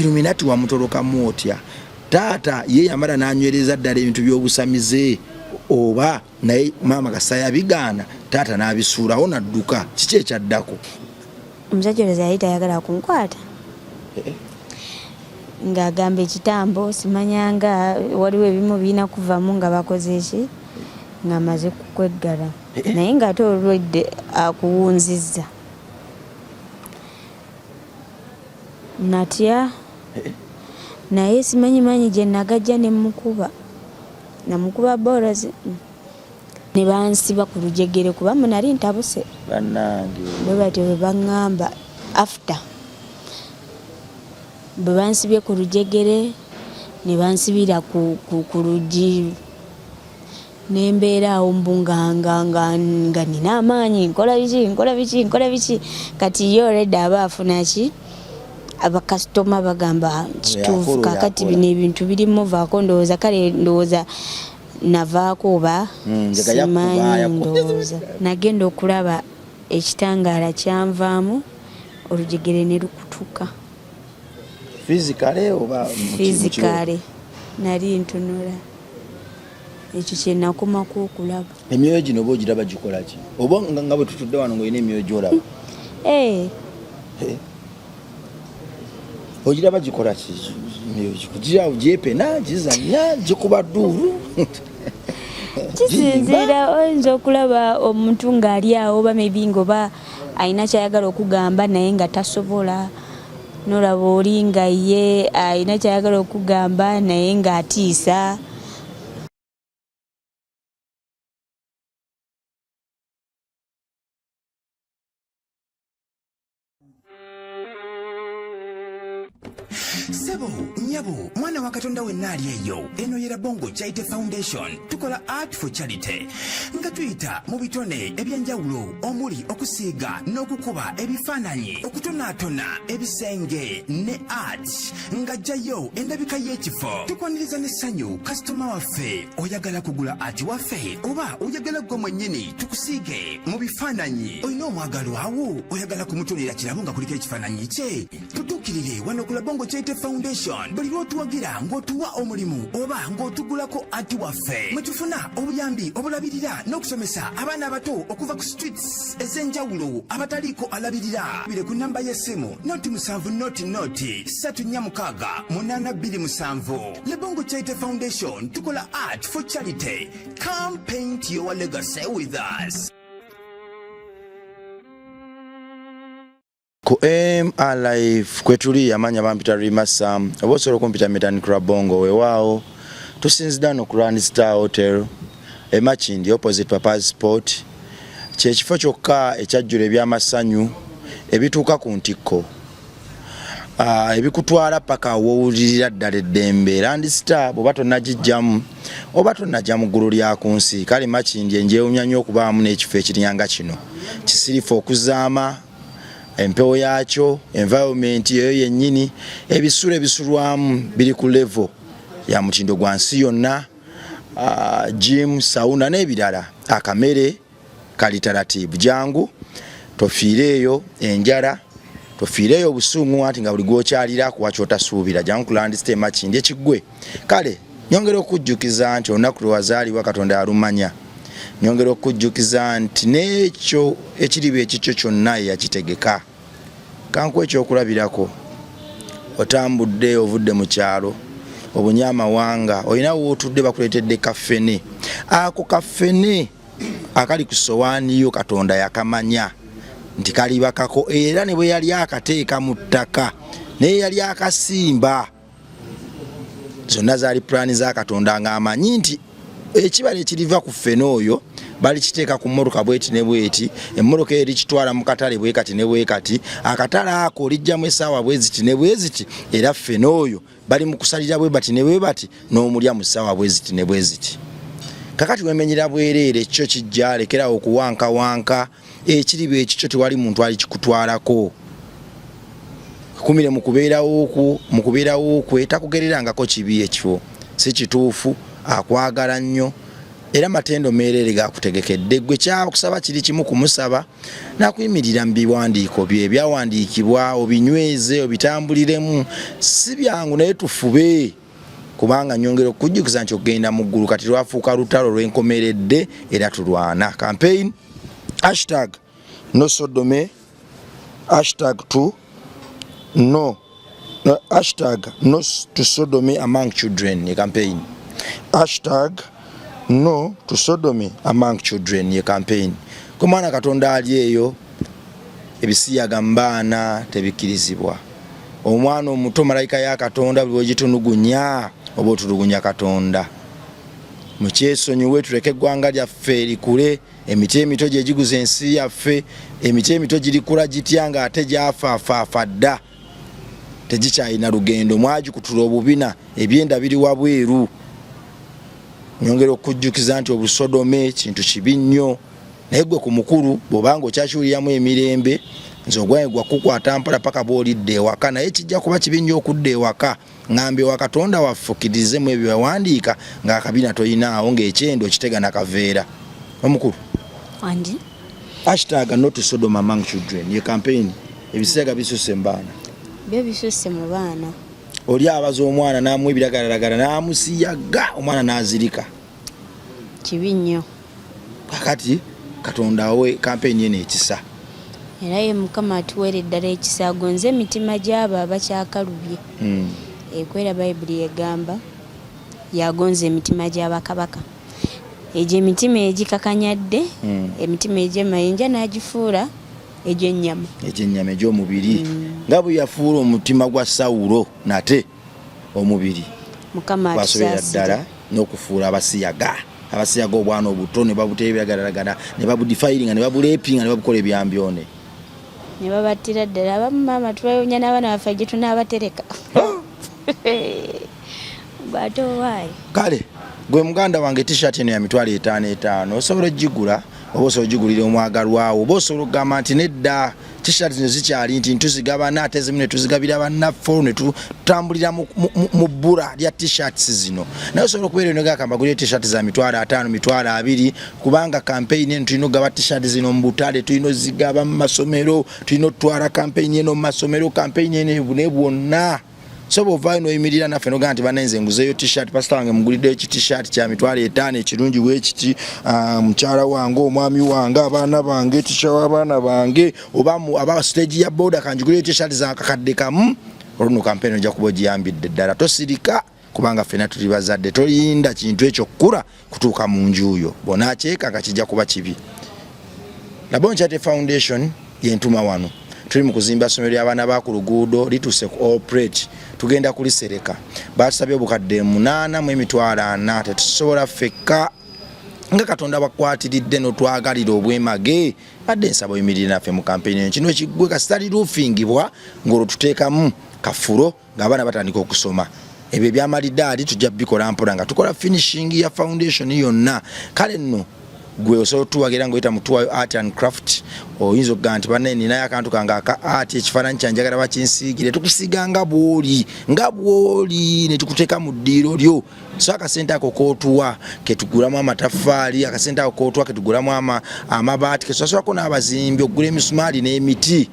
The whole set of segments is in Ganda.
Illuminati wamutoloka motya taata ye yamala nanywereza ddala ebintu by'obusamize oba naye mama Kasaya bigaana taata n'abisuulawo nadduka kiki ekyaddako omusajja olwo yali tayagala kunkwata ng'agamba ekitambo simanyanga waliwo ebimu birina kuvamu nga bakoze eki ng'amaze kukweggala naye ng'ate olwedde akuwunzizza natya naye simanyimanyi gye nagajja namukuba borozi ne bansiba ku lujegere kuba nali ntabuse bannange bwe batyo bwe baŋŋamba after bwe bansibye ku lujegere ne bansibira ku luggi nembeera awo nga nina amaanyi nkola biki kati yo already aba afuna ki abakasitoma bagamba kituufu kakati bino ebintu birimu vaako ndowooza kale ndowooza navaako oba simanyi ndowooza nagenda okulaba ekitangaala kyanvaamu olujegere ne lukutuka fizikale nali ntunula ekyo kye nakomako okulaba emyoyo gino oba ogiraba gikola ki oba nga bwe tutudde wano ng'olina emyoyo gy'olaba ogiraba gikola ki emyoyo gyepena gizanya gikuba dduulu kisinziira oyinza okulaba omuntu ng'ali awo oba maybe ng'oba alina kyayagala okugamba naye nga tasobola n'olaba oli nga ye alina kyayagala okugamba naye ng'atiisa Sebo, nyabo, mwana wa Katonda wenna ali eyo. Eno yera Bongo Charity Foundation. Tukola art for charity. Nga tuyita mu bitone ebyenjawulo omuli okusiiga n'okukuba ebifaananyi, okutonaatona ebisenge ne art. Nga jjayo endabika y'ekifo. Tukwaniriza n'essanyu kasitoma waffe oyagala kugula art waffe oba oyagala gwe mwennyini tukusiige mu bifaananyi. Olina omwagalo awo oyagala kumutonera kirabo nga kuliko ekifaananyi kye. Tutuukirire wano ku Bongo Charity Foundation. Buli lw'otuwagira ng'otuwa omulimu oba ng'otugulako ati waffe mwe tufuna obuyambi obulabirira n'okusomesa abaana abato okuva ku streets ez'enjawulo abataliiko alabirira. Bire ku namba y'essimu noti 7 noti 346 827. Le Bongo Charity Foundation tukola art for charity. Come paint your legacy with us. Ku MRlife kwetuli amanya bampita Rimasa oba osobola okumpita Metanikula Bongo weewaawo tusinzidde no ku Grand Star Hotel Makindye opposite Papa's Sport kyekifo kyokka ekyajjula ebyamasanyu ebituuka ku ntikko ebikutwala paka wowulirira ddala eddembe. Grand Star bw'oba tonnagijjamu oba tonnajja mu ggulu lya ku nsi kale Makindye njewunya nnyo okubaamu n'ekifo ekirinyanga kino kisirifu okuzaama empewo yakyo environment yeyo yennyini ebisulo ebisulwamu biri ku level ya mutindo gwa nsi yonna gym sauna n'ebirala akamere kalitaratibu jangu tofiireeyo enjala tofiireeyo obusungu ati nga buli gwokyalira kuwa kyotasuubira jangu ku Grand Star Makindye ekiggwe kale nyongera okujjukiza nti olunaku lwe wazaalibwa Katonda yalumanya nyongera okujjukiza nti n'ekyo ekiriba ekikyo kyonna yakitegeka kanku ekyokulabirako otambudde ovudde mu kyalo obunyamawanga olina wootudde bakuleetedde kafene ako kafene akali ku sowaani yo Katonda yakamanya nti kalibakako era ne bwe yali akateeka mu ttaka naye yali akasimba zonna zaali pulaani za Katonda ng'amanyi nti ekibala ekiriva ku ffene oyo bali kiteeka ku mmoloka bweti ne bweti emmoloka eri kitwala mu katale bwe kati ne bwe kati akatale ako lijjamu essaawa bweziti ne bweziti era ffene oyo bali mu kusalira bwe bati ne bwe bati n'omulya mu ssaawa bweziti ne bweziti kakati wemenyera bwereere ekyo kijja lekerawo okuwankawanka ekiriba ekikyo tewali muntu ali kikutwalako kumire mu kubeerawo okwo etakugererangako kibi ekyo si kituufu akwagala nnyo era matendo merere gakutegekedde gwe kya kusaba kiri kimu kumusaba nakuyimirira mbiwandiiko bye byawandiikibwa obinyweze obitambuliremu si byangu naye tufube kubanga nyongera okujjukiza nti ogenda mu ggulu kati lwafuuka lutalo lwenkomeredde era tulwana campaign #no sodome #2 no #no to sodomy among children ye campaign #no to sodomy among children ye campaign kumwana katonda ali eyo ebisiyaga mbaana tebikirizibwa omwana omuto malayika ya katonda buli wegitunugunya oba otulugunya katonda mukyesonyiwe tuleke eggwanga lyaffe likule emiti emito gye giguza ensi yaffe emiti emito girikula gitya nga ate gyafaafa dda tegikyalina lugendo mwagikutula obubina ebyenda biri wabweru nyongera okujjukiza nti obusodome kintu kibi nnyo naye gwe ku mukulu bw'obanga okyakiwuliramu emirembe nze ogwange gwakukwata mpala paka bw'olidde ewaka naye kijja kuba kibi nnyo okudda ewaka ng'ambe wa katonda waffukirizemu ebyo yawandiika ng'akabina toyinaawo ng'ekyendo okitega nakaveera omukulu Andi #not Sodom among children ye campaign ebisiyaga bisusse mbaana byo bisusse mu baana oli abaza omwana n'amu ebiragaragara n'amusiyaga omwana n'azirika kibi nnyo kakati katonda we campaign ye n'ekisa era ye mukama atuweera eddala ekisa agonze emitima gy'abo abakyakalubye ekwera bayibuli egamba yagonze emitima gy'abakabaka egyo emitima egikakanyadde emitima egy'emayinja n'agifuula egy'ennyama egy'omubiri nga bwe yafuula omutima gwa Sawulo nate omubiri mukama basobera ddala n'okufuula abasiyaga obwana obuto ne babuteeberagaragara ne babudifiringa ne babuleepinga ne babukola ebyambyone ne babattira ddala abamu maama tubayonya n'abaana baffe gye tunaabatereka bw'ate owaayi kale gwe muganda wange t-shirt eno ya mitwalo 5 osobola ogigula oba osobola ogigulira omwagalwawo oba osobola okugamba nti nedda t-shirt zino zikyali nti ntuzigabana ate zimu ne tuzigabira bannaffe ne tutambulira mu bbula lya t-shirts zino naye osobola okubeera eno gakamba gulira t-shirt za mitwalo 5 mitwalo 2 kubanga campaign eno tulina okugaba t-shirt zino mu butale tulina ozigaba mu masomero tulina otutwala campaign eno mu masomero campaign eno ebune bwonna so bova ino yimirira naffe noga nti banenze nguzeyo t-shirt pastor wange mugulidde eki t-shirt kya mitwalo 5 ekirungi bwekiti mukyala wange omwami wange abaana bange tisha w'abaana bange oba aba stage ya boda kanjigulire t-shirt za kakadde kamu oluno campaign ojja kuba ogiyambidde ddala tosirika kubanga ffena tuli bazadde toyinda kintu ekyo kkula kutuuka mu njuyo bona akyeka nga kijja kuba kibi Labonchate Foundation yentuma wano tuli mu kuzimba somero ly'abaana ba ku luguudo lituse ku operate tugenda kulisereka batusabye obukadde 8 mu emitwalo 4 tetusobola fekka nga katonda bakwatiridde n'otwagalira obwemage badde nsaba oyimirire naffe mu campaign kino ekiggwe kasitali roofingibwa ng'olwo tuteekamu kafulo ng'abaana batandika okusoma ebyo ebyamalidaali tujja bikola mpola nga tukola finishing ya foundation yonna kale nno gwe osobola tuwagira ngoyita mutuwa art and craft oyinza okugaa nti banne ninayo akantu kange aka art ekifaananyi kyanjagala bakinsiigire tukusiga nga bwoli ne tukuteeka mu ddiiro lyo so akasente ako kootuwa ketugulamu amataffaali akasente ako kootuwa ketugulamu amabaati ketusasulako n'abazimbi okugula emisumaali n'emiti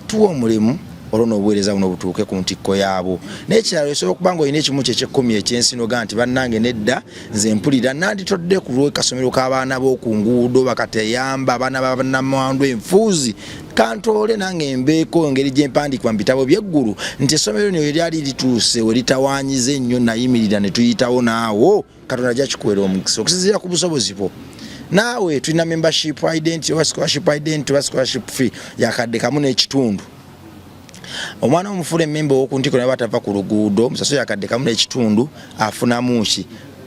tuwa omulimu olwo obuweereza buno butuuke ku ntikko yaabo n'ekirala osobola okuba nga olina ekimu kyekyekumi ekyensino ga nti bannange nedda nze mpulira nanditodde ku lw'ekasomero k'abaana b'oku nguudo bakateyamba abaana bannamwandu enfuuzi kantoole nange embeeko engeri gye mpandiikibwa mu bitabo by'eggulu nti essomero lino lyali lituuse we litawaanyize ennyo nayimirira ne tuyitawo naawo katonda ajja kikuweera omukisa okusinziira ku busobozi bwo naawe tulina membership identity oba scholarship identity oba scholarship fee yakadde kamu n'ekitundu omwana omufule member wokuntiko naye batava ku luguudo musasula yakadde kamu n'ekitundu afunamu ki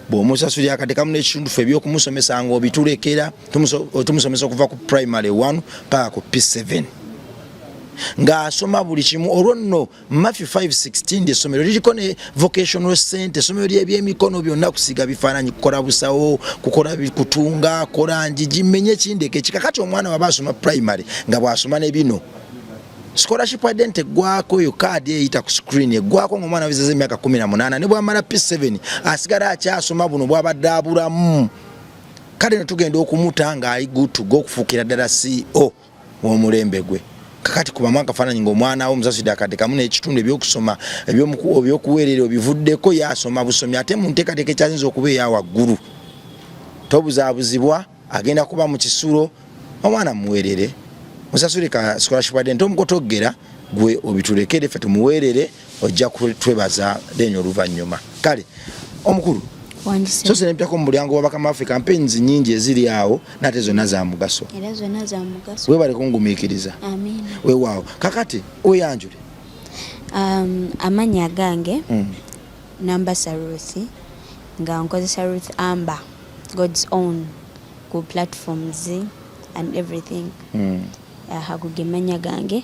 bw'omusasula yakadde kamu n'ekitundu ffe ebyokumusomesa nga obitulekera tumusomesa okuva ku primary 1 paka ku P7 ng'asoma buli kimu olwo nno Matthew 5:16 essomero liriko ne vocational center essomero ly'ebyemikono byonna kusiga bifaananyi kukola busawo kukola kutunga kola njigi menye kindeke kikakati omwana waba asoma primary nga bw'asoma ne bino scholarship identity gwako yo card eyita ku screen gwako ng'omwana wizeze emyaka 18 ne bwamala P7 asigala akyasoma buno bw'abadde abulamu kale netugenda okumuta nga ali good to go okufuukira ddala CEO w'omulembe gwe. Kakati kubamu akafaananyi ng'omwana wo omusasudde akatekamu n'ekitundu ebyokusoma ebyokuweerera obivuddeko yasoma busomi ate mu nteekateeka ekyayinza okuba eya waggulu. Tobuzaabuzibwa agenda kuba mu kisulo omwana muweerere musasule ka scholarship ade ntomukotoggera gwe obitulekere ffe tumuweerere ojja kutwebaza lenyo oluvannyuma. Kale omukulu so sinempyako mu mulyango w'abakama waffe campaigns nnyingi eziri awo nate zonna za mugaso. Era zonna za mugaso. Weebale kungumiikiriza. Amiina. Weewaawo. Kakati oyanjule. Amannya gange Nambasa Ruth nga nkozesa Ruth Amber God's own ku platforms and everything. Haguge mannya gange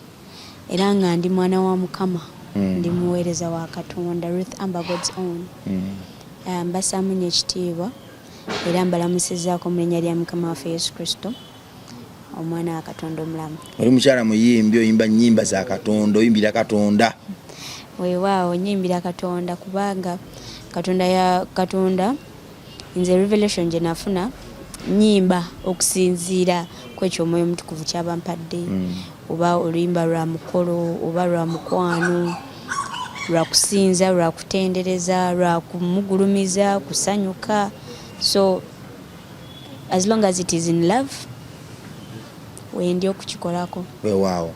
era nga ndi mwana wa Mukama. Ndi muweereza wa Katonda Ruth Amber God's own. Mbasaamu nnyo ekitiibwa era mbalamusizaako mu linnya lya Mukama waffe Yesu Kristo omwana wa Katonda omulamu. Oli mukyala muyimbi oyimba nnyimba za Katonda oyimbira Katonda. Weewaawo nyimbira Katonda kubanga Katonda nze revelation gye nafuna nnyimba okusinziira kwekyo omwoyo omutukuvu kyaba mpadde oba oluyimba lwa mukolo oba lwa mukwano lwa kusinza lwa kutendereza lwa kumugulumiza kusanyuka. So as long as it is in love wendi okukikolako. Weewaawo.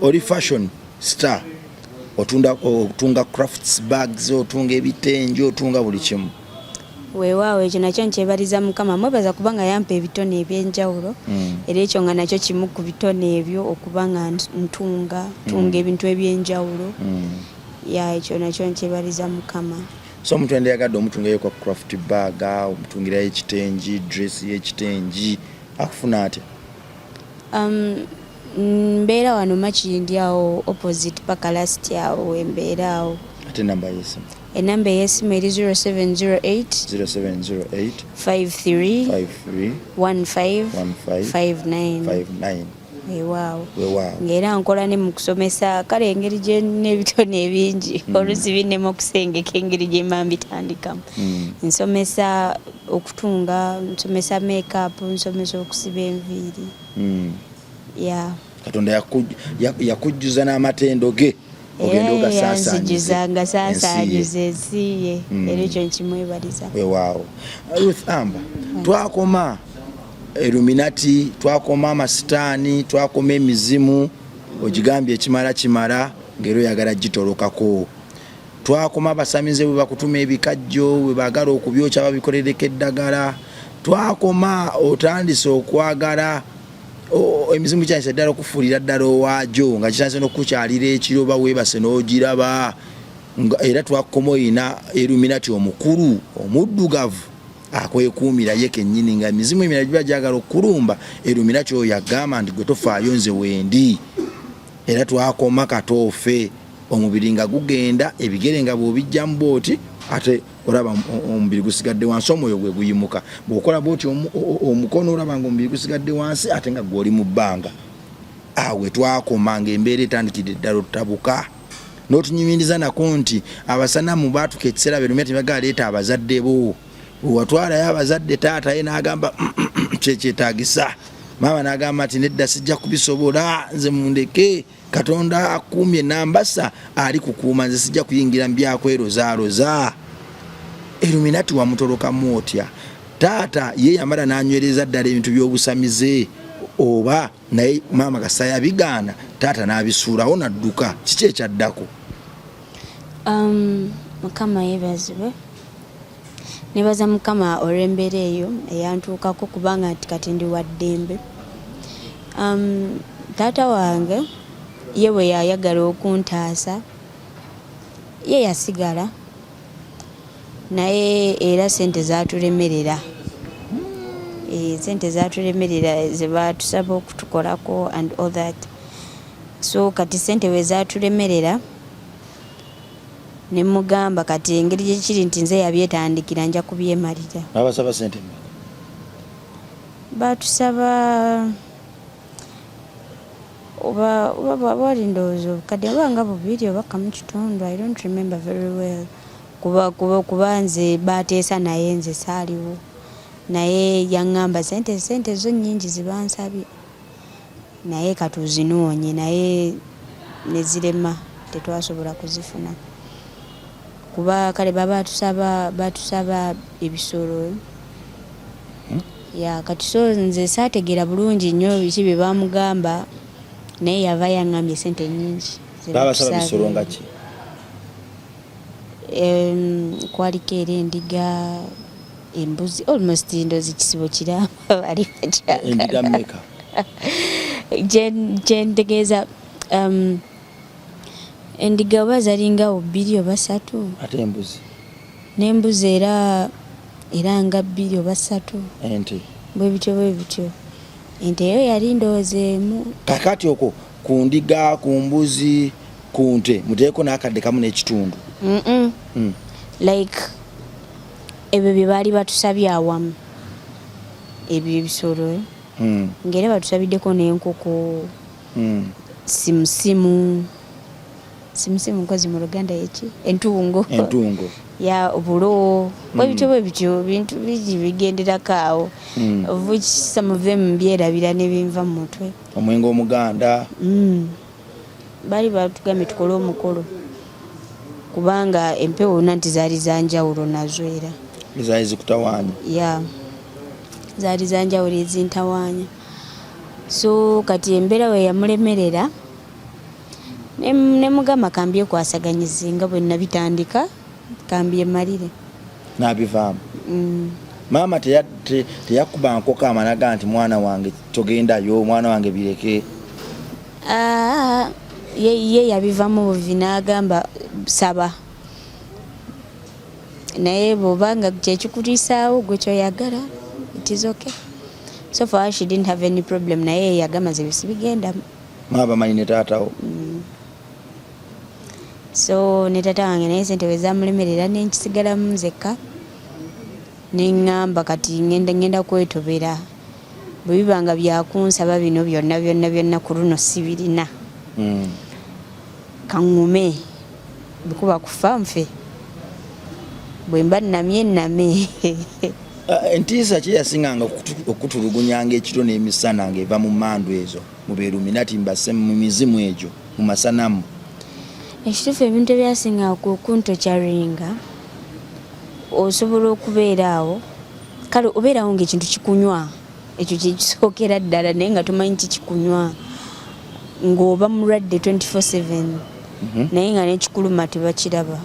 Oli fashion star otunga crafts bags otunga ebitenje otunga buli kimu. Weewaawo ekyo nakyo nkyebaliza Mukama mwebaza kubanga yampa ebitone eby'enjawulo era ekyo nga nakyo kimu ku bitone ebyo okuba nga ntunga ebintu eby'enjawulo. Ekyo nakyo nkyebaliza Mukama. So omuntu endeyagadde omutungayo kwa craft bag omutungirayo ekitenji dress y'ekitenji akufuna atya? Mbeera wano Makindi awo opposite paka last awo embeera awo. Ate namba y'essimu? Enamba y'essimu eri 0708 53 15 Weewaawo. Ng'era nkola ne mu kusomesa kale engeri gye n'ebitone ebingi olusi binnema okusengeka engeri gye mba mbitandikamu. Nsomesa okutunga, nsomesa makeup, nsomesa okusiba enviiri. Katonda yakujjuza n'amatendo ge ogenda ogasaasaanyiza ensi ye era ekyo nkimwebaliza. Weewaawo. Ruth Amber twakoma Illuminati twakoma amasitaani twakoma emizimu ogigambye kimala ngero yagala gitolokako. Twakoma abasamize bwe bakutuma ebikajjo bwe bagala okubyokya babikoleleko eddagala. Twakoma otandise okwagala emizimu kyanyisa ddala okufuulira ddala owaajo nga kitandise n'okukyalira ekiro baweebase n'ogiraba era twakoma oyina Illuminati omukulu omuddugavu akwekuumira ye kennyini nga emizimu emirala giba gyagala okulumba Illuminati oyo yagamba nti gwe tofaayo nze wendi. Era twakoma katoofe omubiri nga gugenda ebigere nga bw'obijjamu booti ate olaba omubiri gusigadde wansi omwoyo gwe guyimuka. Bw'okola booti omukono olaba nga omubiri gusigadde wansi ate nga gw'oli mu bbanga. Awe twakoma ng'embeera etandikidde ddala ottabuka. N'otunyumindiza nako nti abasanamu baatuka ekiseera Illuminati bagala leeta abazadde bo. Watwalayo abazadde taata ye n'agamba kyekyetaagisa. Maama n'agamba nti nedda sijja kubisobola nze mundeke Katonda akuumye Nambasa ali kukuuma nze sijja kuyingira mu byakwerozaaroza. Illuminati wamutolokamu otya? Taata ye yamala n'anywereza ddala ebintu by'obusamize oba naye maama Kasa yabigaana taata n'abisuulawo n'adduka. Kiki ekyaddako? Mukama yeebazibwe. Nebaza Mukama olw'embeera eyo eyantuukako kubanga nti kati ndi wa ddembe. Taata wange ye bwe yayagala okuntaasa ye yasigala naye era sente zaatulemerera. Sente zaatulemerera ze baatusaba okutukolako and all that. So kati sente we zaatulemerera ne mugamba kati engeri gye kiri nti nze yabyetandikira nja kubyemalira. Abasaba sente baatusaba oba bali ndowooza obukadde banga bubiri oba kamu kitundu, I don't remember very well. Kuba nze baateesa naye nze saaliwo naye yaŋŋamba sente zo nnyingi zibansabye naye katuzinoonye naye ne zirema tetwasobola kuzifuna kuba kale baba batusaba ebisolo ya kati so nze saategeera bulungi nnyo biki bye bamugamba naye yava yaŋŋambye sente nnyingi babasaba bisolo nga ki kwaliko era endiga embuzi almost ndozi kisibo kiramba bali endiga mmeka gyentegeeza endiga oba zalingawo 2 oba 3 ate embuzi n'embuzi era nga 2 oba 3 ente bwe bityo ente eyo yali ndowooza emu kakati okwo ku ndiga ku mbuzi ku nte muteeko n'akadde kamu n'ekitundu like ebyo bye baali batusabye awamu ebyo ebisolo ng'era batusabiddeko n'enkoko simusimu nkozi mu Luganda yeki entungo ya obulo bwe bityo bintu bigi bigenderako awo which some of them byerabira ne binva mu mutwe omwenge omuganda bali batugambye tukole omukolo kubanga empewo nti zaali zanjawulo nazo era zaali zikutawaanya ya zaali zanjawulo ezintawaanya so kati embeera we yamulemerera ne mugamba kambye kwasaganyizinga bwe nabitandika kambye malire n'abivaamu maama teyakuba nkoko amanaga nti mwana wange togendayo mwana wange bireke ye yabivamu buvi n'agamba saba naye bw'obanga kyekikutiisaawo gwe kyoyagala it is okay so far she didn't have any problem naye yagamba ze bisibigendamu maabamanyi ne taatawo so ne taata wange naye sente we zamulemerera nenkisigalamu nzekka neŋŋamba kati ngenda kwetobera bwe bibanga byakunsaba bino byonna ku luno sibirina kaŋŋume bikuba kufa nfe bwe mba nname entiisa ki yasinganga okutulugunyanga ekiro n'emisana ng'eva mu mmandu ezo mu beeruminati mbase mu mizimu egyo mu masanamu ekituufu ebintu ebyasinga okuntokyaringa osobola okubeera awo kale obeerawo ng'ekintu kikunywa ekyo kyekisookera ddala naye nga tomanyi kikikunywa ng'oba mulwadde 24/7 naye nga nekikuluma tebakiraba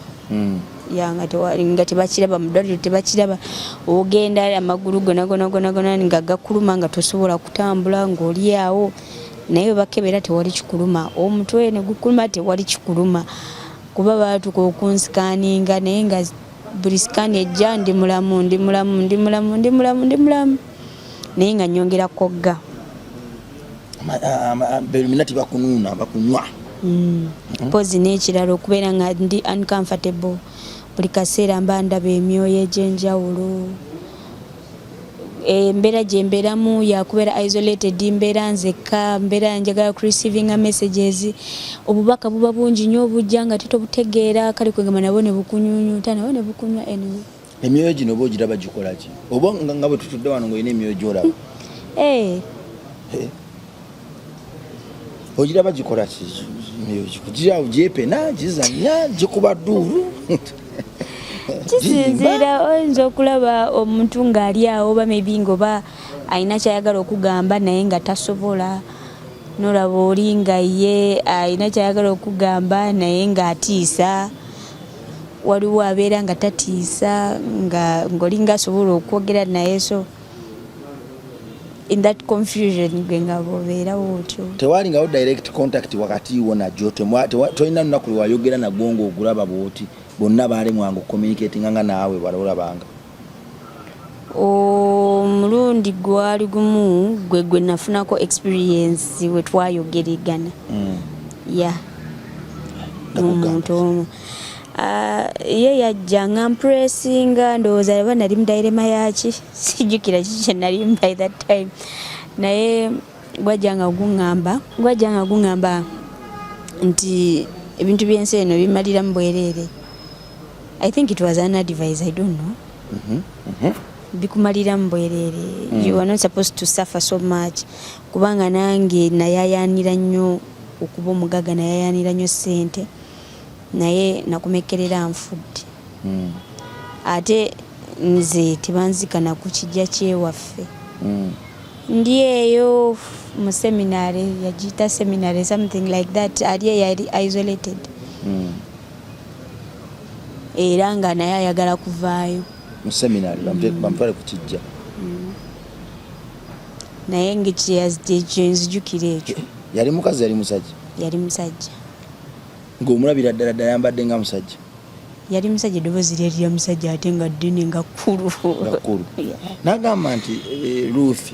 nga tebakiraba mudwaliro tebakiraba ogenda amagulu gona nga gakuluma nga tosobola kutambula ng'oli awo naye bakebera tewali kikuluma omutwe ne gukuluma tewali kikuluma kuba baatuka okunsikaninga naye nga buli sikaani ejja ndi mulamu naye nga nyongera kogga beruminati bakunuuna bakunywa pozi n'ekirala okubeera nga ndi uncomfortable buli kaseera mba ndaba emyoyo egy'enjawulo embeera gye mbeeramu yakubeera isolated mbeera nzekka mbeera njagala ku receiving messages obubaka buba bungi nnyo obujja nga tetobutegeera kale kwegamba nabo ne bukunyunyuta nabo ne bukunywa anyway emyoyo gino oba ogiraba gikola ki oba nga bwe tutudde wano ng'olina emyoyo gy'olaba ogiraba gikola ki kugira gyepena gizanya gikuba dduulu kisinziira oyinza okulaba omuntu ng'ali awo oba maybe ng'oba alina kyayagala okugamba naye nga tasobola n'olaba oli nga ye alina kyayagala okugamba naye ng'atiisa waliwo abeera nga tatiisa ng'oli ng'asobola okwogera naye so in that confusion gwe nga bw'obeerawo otyo tewalingawo direct contact wakati wo najjo tolina lunaku lwayogera nagwo ng'ogulaba bw'oti bonna baalemwanga okucommunicatinga nga naawe balolabanga omulundi gwali gumu gwe nafunako experience we twayogeragana omuntu omu ye yajjanga mpressinga ndowooza yaba nali mudairema yaki sijjukira kiki kye nali by that time naye gwajjanga guŋŋamba nti ebintu by'ensi eno bimaliramu bwereere. I think it was an advice, I don't know. bikumalira mbwerere. You are not supposed to suffer so much kubanga nange nayayanira nnyo okuba omugaga, nayayanira nnyo ssente naye nakumekerera nfudde. Ate nze tebanzikana ku kijja kyewaffe. Ndi eyo mu seminary, yagiyita seminary, something like that, ali yali isolated. Era nga naye ayagala kuvaayo mu seminary bamutwale ku kijja. Naye ngekiyenzijukira ekyo. Yali mukazi yali musajja? Yali musajja. Ng'omulabira ddala yambadde nga musajja? Yali musajja, eddoboozi lyali lya musajja ate nga ddene nga kkulu. N'agamba nti Ruth,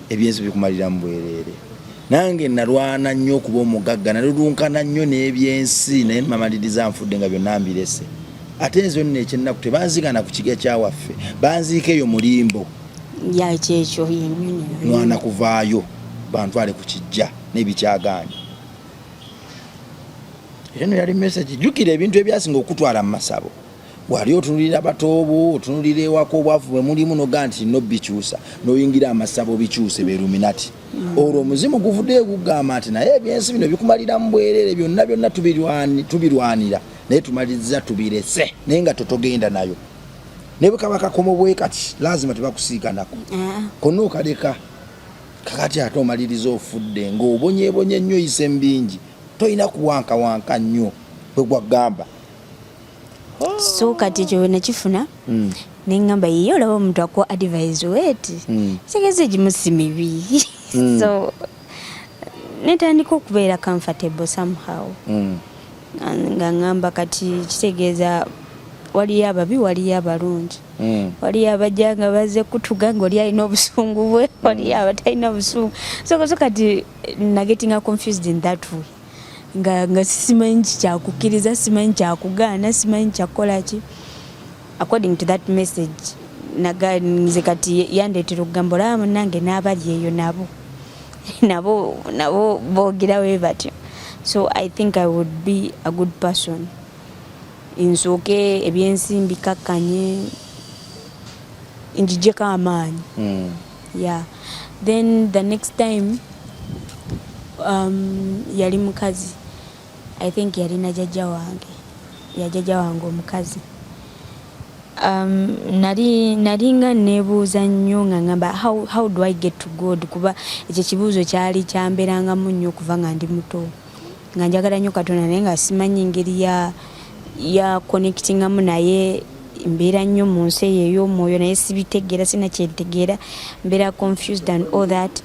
ebyensi bikumalira mu bwereere. Nange nalwana nnyo okuba omugagga, nalulunkana nnyo n'ebyensi naye mamaliriza nfudde nga byonna mbirese. Ate nze nno ekyennaku tebanzigana ku kiga kyawaffe, banziika eyo mulimbo. Kyekyo mwana kuvaayo bantwale ku kijja n'ebikyagaanye. Era no yali message, jjukira ebintu ebyasinga okutwala mu masabo. Wali otunulira batoobo, otunulira ewako obwavu bwe mulimu noga nti no bikyusa, noyingira amasabo bikyuse be Illuminati. Olwo omuzimu guvudde gugamba nti naye ebyensi bino bikumalira mu bwereere, byonna tubirwanira naye tumaliriza tubirese naye nga totogenda nayo. Ne bukabaka komo bwe kati lazima tebakusiika nako. Konna okaleka kakati ate omaliriza ofudde ng'obonyebonye nnyo isembingi, toyina kuwankawanka nnyo bwe gwagamba. So kati ekyo bwe nakifuna neŋŋamba yiye olaba omuntu akuwa advise weti kitegeeza egimu si mibi. So netandika okubeera comfortable somehow. Nga ŋŋamba kati kitegeeza waliyo ababi waliyo abalungi. Waliyo abajja nga bazze kutuga ng'oli alina obusungu bwe, waliyo abatalina busungu. So kati nagetinga confused in that way. Nga simanyi kyakukkiriza, simanyi kyakugaana, simanyi kyakukola ki. According to that message nze kati yandeetera okugamba olaba nange n'abali eyo nabo boogerawo batyo. So I think I would be a good person. Nsooke ebyensimbi kakkanye njijjeko amaanyi. Yeah. Then the next time yali mukazi, I think yalina jjajja wange omukazi. Nali nga neebuuza nnyo nga ngamba how do I get to God, kuba ekyo kibuuzo kyali kyambeerangamu nnyo okuva nga ndi muto, nga njagala nnyo Katonda naye nga simanyi ngeri ya connectingamu naye. Mbeera nnyo mu nsi ey'omwoyo naye sibitegeera, sina kyentegeera, mbeera confused and all that.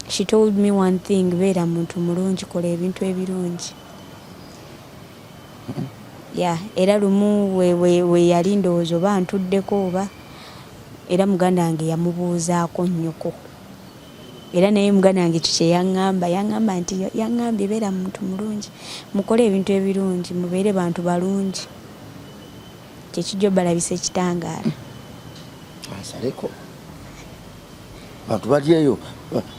She told me one thing, beera muntu mulungi, kola ebintu ebirungi. Yeah, era lumu we yali ndowooza oba ntuddeko oba, era muganda wange yamubuuzaako nnyoko. Era naye muganda wange kye yaŋŋamba nti yaŋŋambye beera muntu mulungi, mukole ebintu ebirungi, mubeere bantu balungi. Kyekijjo balabise ekitangaala. Asaleko bantu bali eyo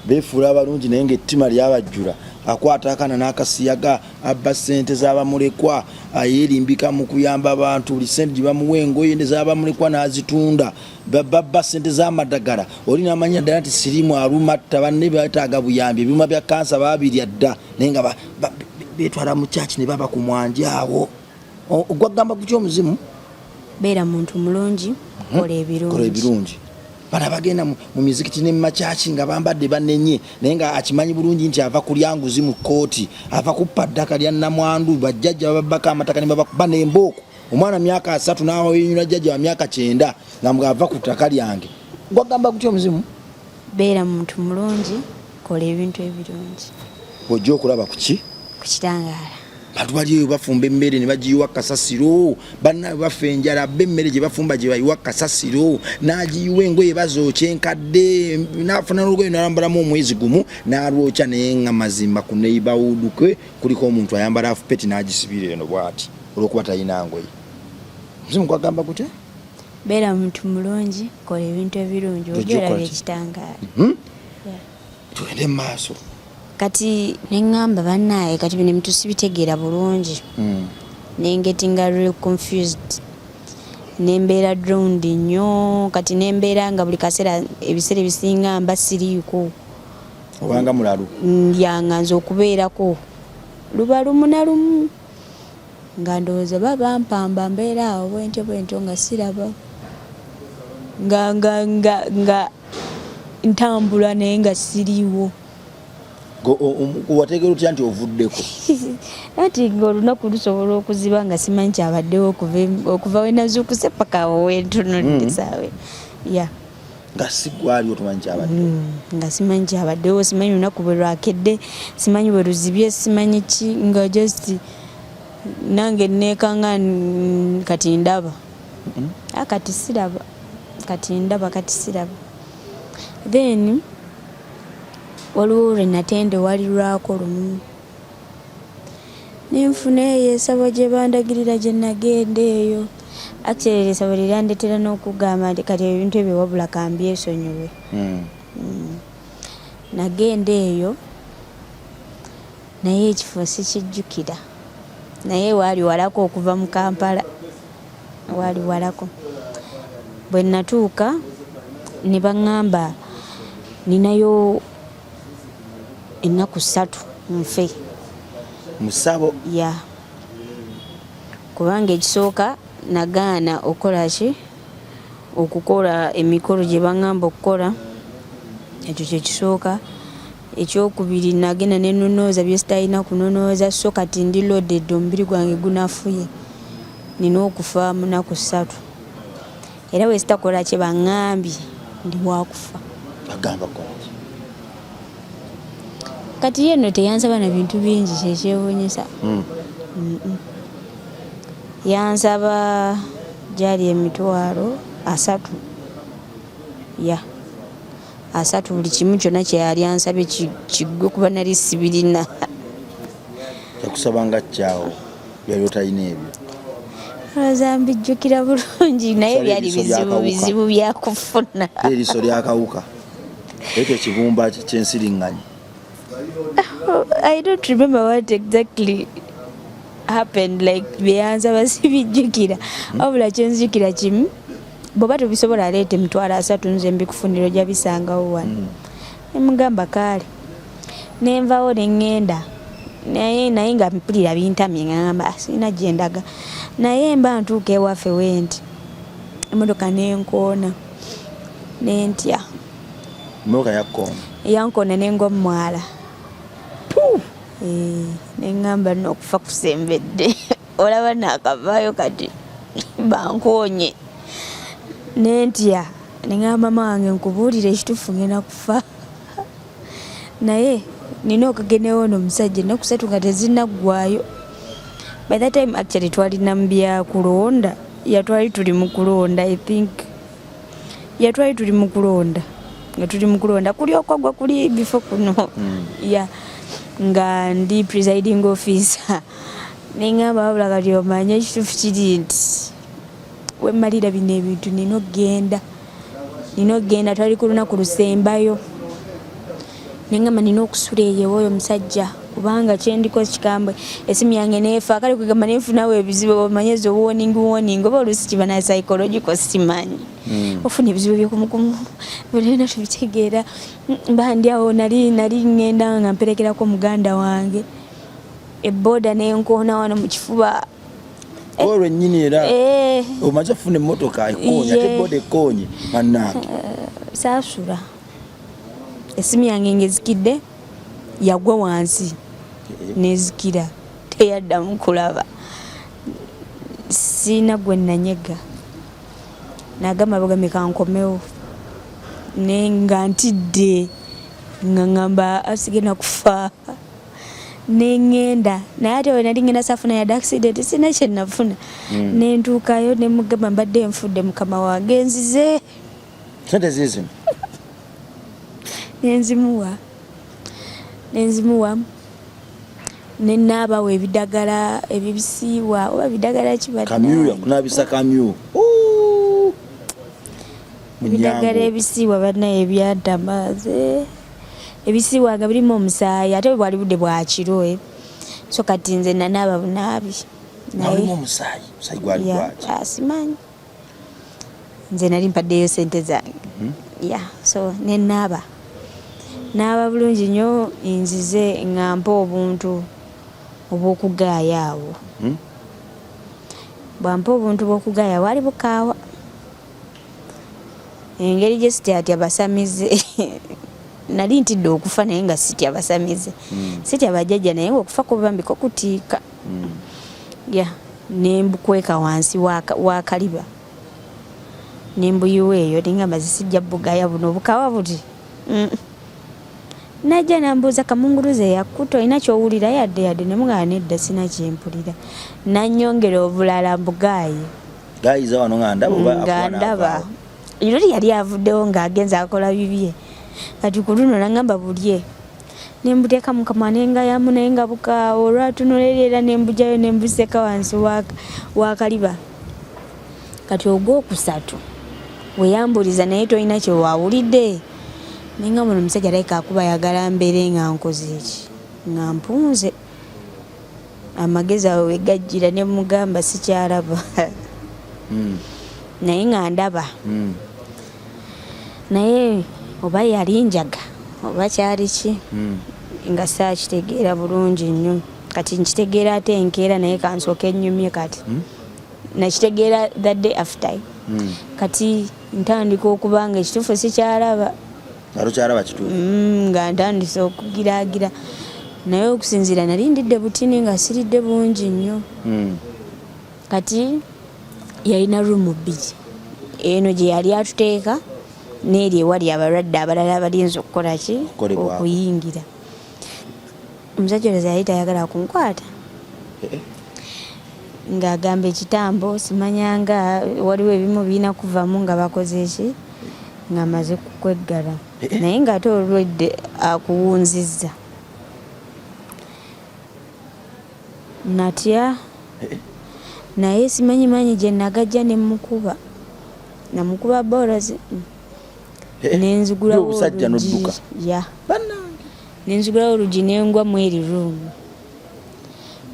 beefuula abalungi naye ng'ettima lyabajjula, akwata akana n'akasiyaga, abba ssente z'abamulekwa, yeerimbika mu kuyamba abantu, buli ssente gye bamuwa engoye z'abamulekwa n'azitunda, babba ssente z'amadagala. Oli n'amanya ddala nti sirimu alumatta, banne beetaaga buyambi, ebyuma bya kansa baabirya dda naye nga beetwala mu kyaki ne baba ku mwanja awo. Ogwagamba ku ky'omuzimu? Beera muntu mulungi, kola ebirungi. Bana bagenda mu mizikiti ne mu makyaki nga bambadde banenye naye nga akimanyi bulungi nti ava ku lyanguzi mu kkooti, ava kuppa ddaka lya nnamwandu, bajjajja bababbako amataka ne babakuba n'embooko. Omwana myaka 3 n'aho yenyula jjajja wa myaka 9 nga ava ku ttaka lyange. Gwagamba kutya omuzimu? Beera muntu mulungi, kola ebintu ebirungi. Ojja okulaba ku ki? Ku kitangaala. Bantu bali eyo bafumba emmere ne bagiyiwa kasasiro, bannaabwe bafa enjala, b'emmere gye bafumba gye bayiwa kasasiro, n'agiyiwa engoye bazookya enkadde, n'afuna n'olugoye n'alambalamu omwezi gumu n'alwokya naye nga mazimba ku neighborhood kwe kuliko omuntu ayambala afupeti n'agisibira eno bw'ati olw'okuba talina ngoye. Muzimu gwagamba gutya? Beera muntu mulungi, kola ebintu ebirungi, ojja olaba ekitangaala. Tugende mu maaso. Kati neŋŋamba bannaaye kati bino ebintu sibitegeera bulungi. Nengetinga real confused. nembeera drowned nnyo kati nembeera nga buli kaseera ebiseera ebisinga mba siriiko obanga mulalu yanganza okubeerako luba lumu na lumu nga ndowooza babampamba mbeera awo bwentyo nga siraba nga ntambula naye nga siriiwo wategeera otya nti ovuddeko ati ng'olunaku lusobola okuziba nga simanyi kyabaddewo okuva we nazuukuse paka awo wentunudde saawe nga sigwali otumanyi kyabaddewo nga simanyi kyabaddewo simanyi lunaku bwe lwakedde simanyi bwe luzibye simanyi ki nga just nange neekanga kati ndaba kati siraba kati ndaba kati siraba then waliwo lwe natende walirwako lumu nenfuna eyo esabo gye bandagirira gye nagenda eyo actually esabo liryandetera n'okugamba nti kati ebintu ebyo wabula kambyesonyiwe nagenda eyo naye ekifo sikijjukira naye waali walako okuva mu Kampala waali walako bwe natuuka ne baŋŋamba ninayo ennaku 3 nfe musabo kubanga ekisooka nagaana okukola emikolo gye baŋŋamba okukola ekyo kyekisooka ekyokubiri nagenda nenonooza byesitalina kunonooza so kati ndi loaded omubiri gwange gunafuye nina okufa mu nnaku 3 era we sitakola kye baŋŋambye ndi wakufa agamba kati yeno teyansaba na bintu bingi kyekyewuunyisa yansaba gyali 3,000 3 buli kimu kyonna kyeyali ansabye kiggwe kuba nali sibirina yakusaba nga kyawo byali otalina ebyo olowooza mbijjukira bulungi naye byali bizibu byakufuna eriiso lyakawuka ekyo ekibumba kyensiriŋŋanyi I don't remember what exactly happened like byansaba sibijjukira wabula kyenzijukira kimu bw'oba tobisobola aleeta 3,000 nze mbikufunira ojja bisangawo wano nemugamba kaale nenvawo neŋŋenda naye nga mpulira bintamye ngamba sirina gye ndaga naye mba ntuuka ewaffe wenti emmotoka nenkoona nentya emmotoka yankoona nengomwala neŋŋamba nokufa kusembedde olaba naakavaayo kati bankoonye nentya neŋŋamba mama wange nkubuulire ekituufu ngenda kufa naye nina okagenewo n'omusajja ennaku 3 nga tezinaggwaayo by that time actually twalina mu byakulonda yatwali tuli mu kulonda I think yatwali tuli mu kulonda nga tuli mu kulonda kuli okwagwa kuli bifo kuno nga ndi presiding officer neŋŋamba wabula kati omanye ekituufu kiri nti wemmalira bino ebintu nina okgenda twali ku lunaku lusembayo neŋŋamba nina okusula eyo oyo omusajja kubanga kyendiko kikambwe esimu yange neefa kale kwegamba nenfunawo ebizibu omanye zo warning oba oluusi kiba na psychological simanyi ofuna ebizibu byokumukumu bulina tubitegeera mba ndi awo nali ŋŋenda nga mperekerako muganda wange ebboda nenkoona wano mu kifuba olwennyini era omaze ofuna emmotoka ekoonya ate ebboda ekoonye mannange saasula esimu yange ngezikidde yagwa wansi nezikira teyaddamu kulaba siina gwe nanyega nagamba bagambe kankomewo nga ntidde nga ŋŋamba asigenda kufa neŋŋenda naye ate we nali ngenda safuna yadde accident sina kye nafuna nentuukayo nemugamba mbadde nfudde mukama wange nzize sente ziizino nenzimuwa nenaabawo ebidagala ebibisiiwa oba bidagala kunabisa kamyu ebidagala ebisiiwa bannaye ebyantamaze ebisiiwa nga birimu omusaayi ate bwali budde bwakiro so kati nze nanaaba bunaabi omusaayi gwali gwaki simanyi nze nali mpaddeyo sente zange so nenaaba bulungi nnyo nzize nga mpa obuntu obw'okugaaya awo bwampa obuntu bw'okugaaya wali bukaawa engeri gye sitya basamize nali ntidde okufa naye nga sitya basamize sitya bajjajja naye ngaokufa kubambiko kutiika nembukweka wansi wa kaliba nembuyiwa eyo nengamba zisijja bugaya buno obukawa buti najja nambuuza kamunguruze yakkuta olina kyowulira yadde nemugamba nedda sina kyempulira nanyongera obulala mbugaaye gayiza wano nga ndaba yuli yali avuddewo ng'agenza akola bibye kati ku luno nangamba bulye nembuteeka mu kamwa nengayamu naye nga bukaawo olwatunulerera nembujjayo nembuseka wansi wa kaliba kati ogwokusatu weyambuliza naye tolina kyewawulidde nenga muno omusajja alabika akuba yagala mbeere nga nkoze eki nga mpunze amagezi awo wegajjira ne mugamba sikyalaba naye nga ndaba naye oba yali njaga oba kyali ki nga saakitegeera bulungi nnyo kati nkitegeera ate enkeera naye kansooka ennyumye kati nakitegeera the day after kati ntandika okuba nga ekituufu sikyalaba nga ntandise okugiraagira naye okusinziira nali ndidde butini nga siridde bungi nnyo kati yalina ruumu bbiri eno gye yali atuteeka n'eri ewali abalwadde abalala abalinza okukola ki okuyingira omusajja oleza yali tayagala kunkwata ng'agamba ekitambo simanyanga waliwo ebimu birina kuvamu nga bakoze eki nga amaze kukweggala naye ng'ate olwedde akuwunzizza natya naye simanyimanyi gye nagajja nemukuba namukuba borozi nenzigulawo olugi nenzigulawo olugi nengwamu eri ruumu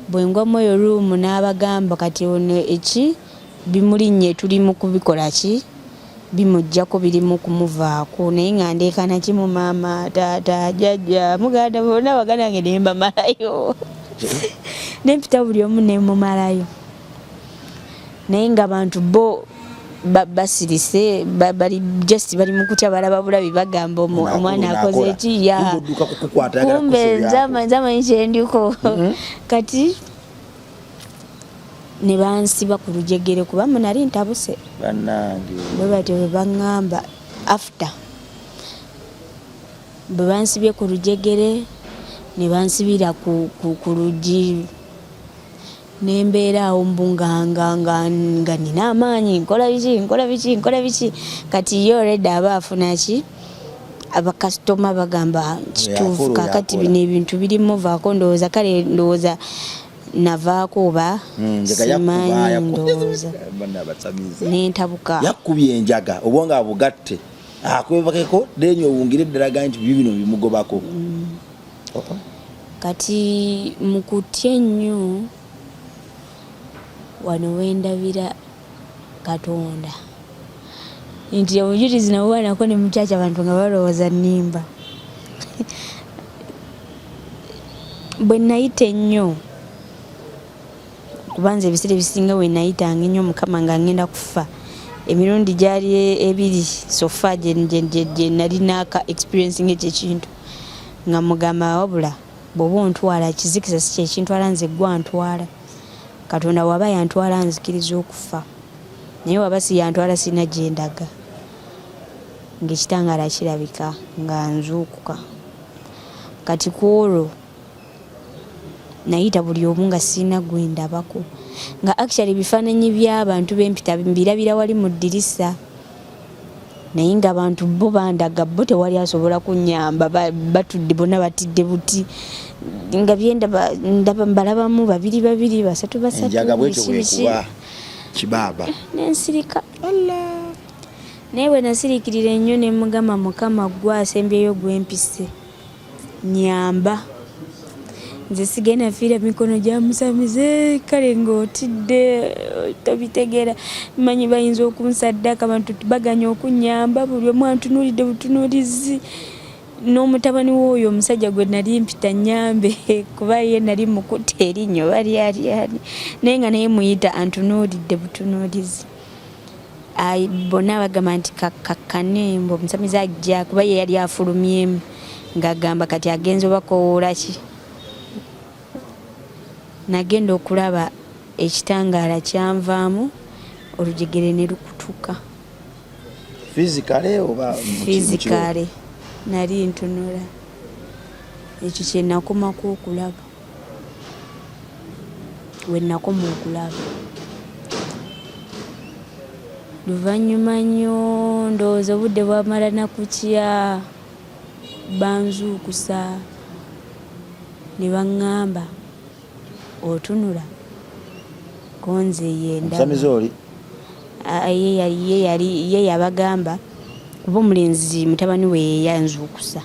bwengwamu eyo ruumu n'abagamba kati ono eki bimulinnye tuli mu kubikola ki bimujjako biri mu kumuvaako naye nga ndeekana kimu maama taata jjajja muganda bonna baganda nge nembamalayo nempita buli omu nemumalayo naye nga bantu bo basirise bali just bali mukutya balaba bulabi bagamba omwana akoze eki kumbe nzamanyi kyendiko kati ne bansiba ku lujegere kuba munali ntabuse bwe batyo bwe baŋŋamba after bwe bansibye ku lujegere ne bansibira ku lugi nembeera awo nga nina amaanyi nkola biki kati yo already aba afuna ki abakasitoma bagamba kituufu kakati bino ebintu birimu vaako ndowooza kale ndowooza navaako oba simanyi ndowooza nentabuka yakubye enjaga obwonga bugatte akwebakeko denyo owungire eddalaga nti bino bimugobako kati mukutya ennyo wano wendabira Katonda nti obujulizi nabwo nako ne mukyakya abantu nga balowooza nnimba bwe nayita ennyo kubanza ebiseera ebisinga we nayitanga ennyo mukama nga ngenda kufa emirundi gyali ebiri sofa gye nali naaka experience ng'ekyo ekintu nga mugamba wabula bw'oba ontwala kizikisa si kyekintwala nze gwantwala Katonda waba yantwala nzikiriza okufa naye waba si yantwala sina gyendaga ng'ekitangaala kirabika nga nzuukuka kati kwolwo nayita buli omu nga sina gwendabako nga actually bifaananyi by'abantu b'empita mbirabira wali mu ddirisa naye ng'abantu bo bandaga bo tewali asobola kunnyamba batudde bonna batidde buti nga ndaba mbalabamu babiri basatu enjaga bwetyo bwekuba kibaaba nensirika naye bwe nasirikirira ennyo ne mugamba mukama gwasembyeyo gwempise nyamba nze sigenda fiira mikono gya musamize kale ng'otidde tobitegeera manyi bayinza okunsaddaka abantu baganya okunyamba buli omu antunuulidde butunuulizi n'omutabani w'oyo omusajja gwe nali mpita nyambe kuba ye nali mukutte erinnyo balyali naye nga naye muyita antunuulidde butunuulizi bonna bagamba nti kakkane mbu omusamize ajja kuba ye yali afulumyemu ng'agamba kati agenza obakoowoola ki nagenda okulaba ekitangaala kyanvaamu olujegere ne lukutuka fizikale nali ntunula ekyo kye nakomako okulaba we nakoma okulaba luvannyuma nnyo ndowooza obudde bwamala nakukya banzuukusa ne baŋŋamba otunula konze yendaba ye yabagamba kuba omulenzi mutabani we yeyanzuukusa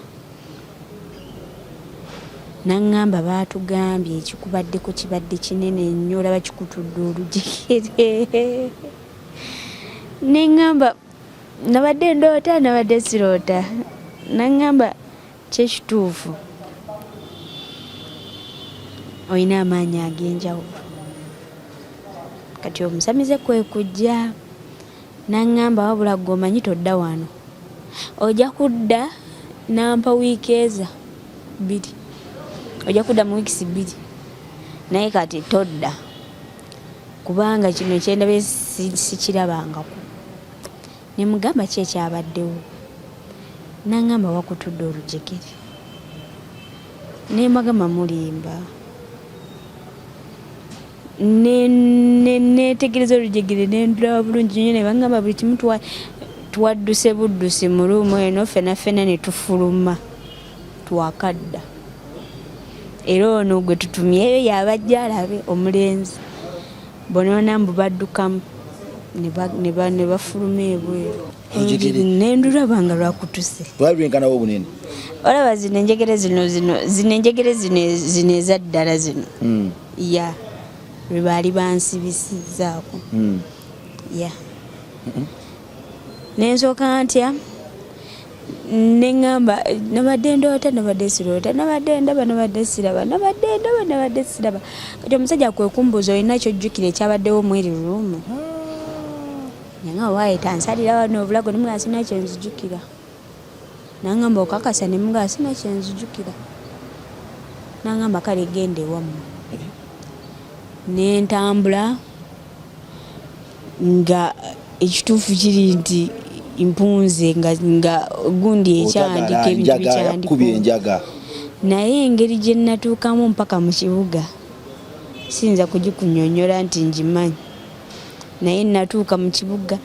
naŋŋamba baatugambye ekikubaddeko kibadde kinene nnyo olaba kikutudde olujegere neŋŋamba nabadde ndoota nabadde siroota naŋŋamba kyekituufu olina amaanyi ag'enjawulo kati omusamize kwe kujja naŋŋamba wabula gwe omanyi todda wano ojja kudda nampa wiiki 2 ojja kudda mu wiikisi 2 naye kati todda kubanga kino kyendabe sikirabangako ne mugamba ki ekyabaddewo naŋŋamba wakutudde olujegere ne magama mulimba netegereza olujegere nendulaba bulungi nyo ne baŋŋamba buli kimu twadduse buddusi mu luumu eno ffena ne tufuluma twakadda era ono gwe tutumyeyo yabajja alabe omulenzi bonaona mbu baddukamu ne bafuluma ebweru nendulaba nga lwakutuse twalwenkanawo obunene olaba zino enjegere zino ezaddala zino ya lwe baali bansibisizzaako ya nensooka ntya neŋŋamba nabadde ndoota nabadde siroota nabadde ndaba nabadde siraba nabadde siraba kati omusajja kwe kumbuuza olina kyojjukira ekyabaddewo mweri lumu naŋŋamba waaye tansalira wano obulago nemugaa sina kyenzijukira naŋŋamba okakasa nemugaa sina kyenzijukira naŋŋamba kale genda ewammwe nentambula nga ekituufu kiri nti mpunze nga gundi ekyandika ebintu bikyandika naye engeri gye natuukamu mpaka mu kibuga siyinza kugikunyonyola nti ngimanyi naye natuuka mu kibuga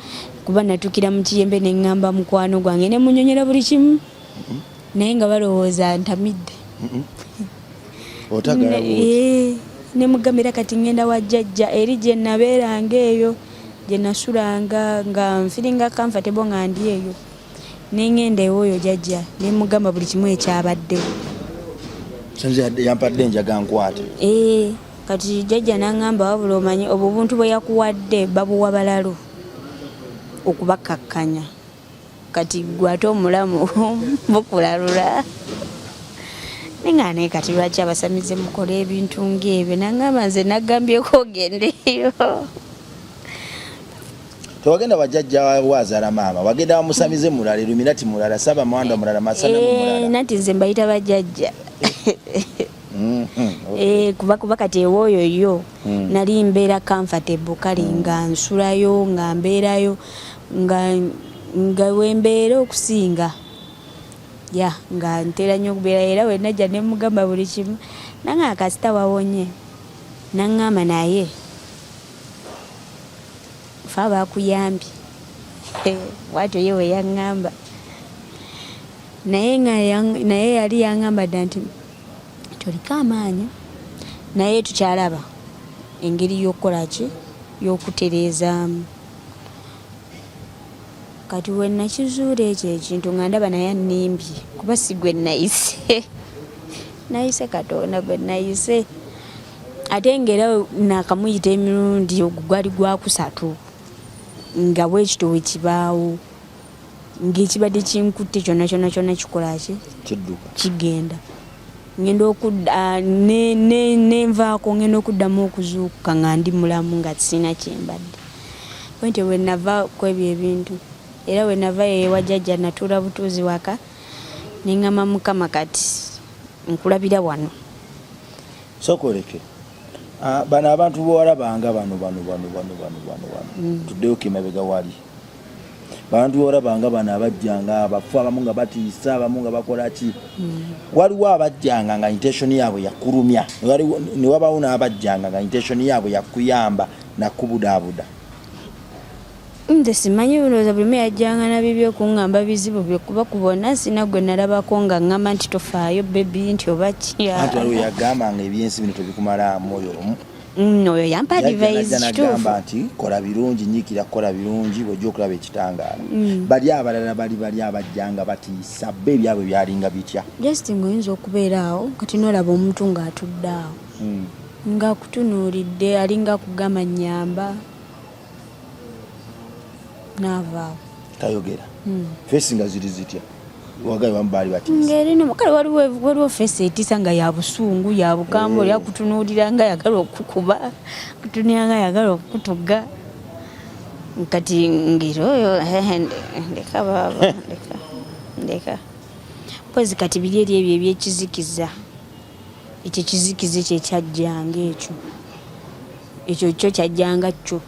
kuba natuukira mu kiyembe neŋŋamba mukwano gwange ne munyonyola buli kimu naye nga balowooza ntamidde ne mugambira kati ngenda wa jjajja eri gye nabeeranga eyo gye nasulanga nga nfiringa comfortable nga ndi eyo neŋŋenda ewooyo jjajja ne mugamba buli kimu ekyabaddewo yampadde enjaga nkwate kati jjajja naŋŋamba wabula omanyi obwo buntu bwe yakuwadde babuwa balalo okubakakkanya kati gwe ate omulamu bukulalula neŋŋane kati lwaki abasamize mukola ebintu ng'ebyo naŋŋamba nze naggambyeko ogendeyo tewagenda bajjajja wazaala maama wagenda bamusamize mulala eluminati mulala saba mwanda mulala masana mulala nati nze mbayita bajjajja kuba kati ewooyo yo nali mbeera comfortable kale nga nsulayo nga mbeerayo nga wembeera okusinga nga ntera nnyo okubeera era wenajja nemugamba buli kimu nanga akasita wawonye naŋŋamba naye fa bakuyambye bwatyo ye weyaŋŋamba naye yali yaŋŋamba dda nti toliko amaanyi naye tukyalaba engeri y'okukola ki y'okutereezaamu kati we nakizuula ekyo ekintu nga ndaba naye annimbye kuba si gwe nayise nayise Katonda gwe nayise ate ngera nakamuyita emirundi ogwali gwakusatu nga bwekito wekibaawo ng'ekibadde kinkutte kyonna kikola ki kigenda ngenda okudda nenvaako ngenda okuddamu okuzuukuka nga ndi mulamu nga sina kyembadde pointi wenava kwebyo ebintu era wenava yewa jjajja natuula butuuzi waka neŋŋama Mukama kati nkulabira wano sokoleke bano abantu b'olabanga bano tuddeyo kemabega wali bantu b'olabanga bano abajjanga abafu abamu nga batiisa abamu nga bakola ki waliwo abajjanga nga intention yaabwe yakulumya ne wabaawo n'abajjanga nga intention yaabwe yakuyamba nakubudaabuda nze simanyi bulowooza buli mu yajjanga na bibyo okuŋŋamba bizibu bye kuba kubona sina gwe nalabako nga ŋŋamba nti tofaayo bebi nti oba anti waliwo yagambanga ebyensi bino tobikumala mwoyo omu oyo yampa advice nagamba nti kola birungi nyikira kukola birungi bwojja okulaba ekitangaala bali abalala bali abajjanga batiisa bbe ebyabwe byalinga bitya just ng'oyinza okubeera awo kati n'olaba omuntu ng'atudde awo ng'akutunuulidde alinga kugamba nnyamba n'avaawo tayogera feesi nga ziri zitya wagaye bamubaali batiisa ng'erino kale waliwo feesi etiisa nga ya busungu ya bukambwe oli akutunuulira nga yagala okukuba kutunira nga yagala okutuga kati ngiro oyo ndeka baaba ndeka pozi kati biri eri ebyo ebyekizikiza ekyo kizikiza kyekyajjanga ekyo kyo kyajjanga kyo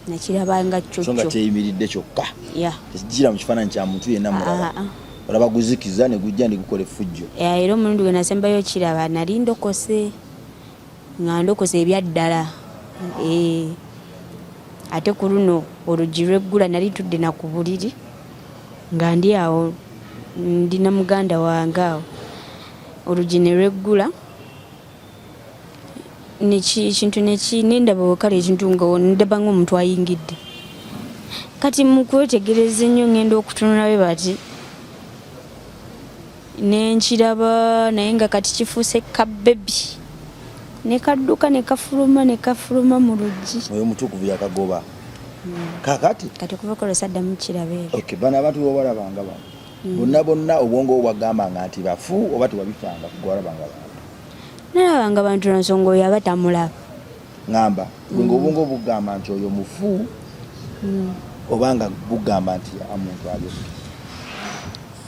nakirabanga kyo nga kyeyimiridde kyokka tekijjira mu kifaananyi kya muntu yenna mulaba olaba guzikiza ne gujja ne gukola effujjo era omulundi gwe nasembayo kiraba nali ndokose nga ndokose ebyaddala ate ku luno oluggi lweggula nali tudde na ku buliri nga ndi awo ndina muganda wange awo oluggi ne lweggula ekintu nendaba kale ekintu nga ndaba ng'omuntu ayingidde kati mu kwetegereza ennyo ngenda okutunula be bati nenkiraba naye nga kati kifuuse kabebi nekadduka nekafuluma mu luggi oyo mutukuvu yakagoba kakati kati okuva kolesa ddamu kiraba ebyo bano abantu bobalabanga bano bonna obwongo bwagambanga nti bafu oba tewabifanga kugwalabanga bantu nalabanga bantu nansonga oyo aba tamulaba ngamba ng'obwongo bugamba nti oyo mufu obanga bugamba nti omuntu ali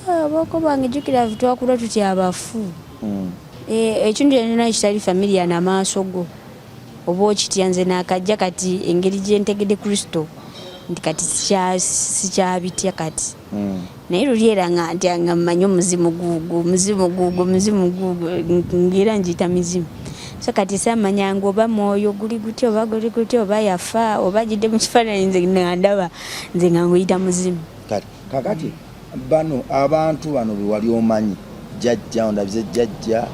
obwongo bwange jjukira twakula tutya abafu ekintu kyonna kitali familia n'amaaso go oba okitya nze naakajja kati engeri gye ntegedde Kristo nti kati sikyabitya kati naye luli era nga mmanyi omuzimu guugwo ng'era njiyita mizimu so kati samanyanga oba mwoyo guli gutya oba guli gutya oba yafa oba gidde mu kifaananyi nze nandaba nze nga nguyita muzimu kakati bano abantu bano be wali omanyi jjajja ondabize jjajja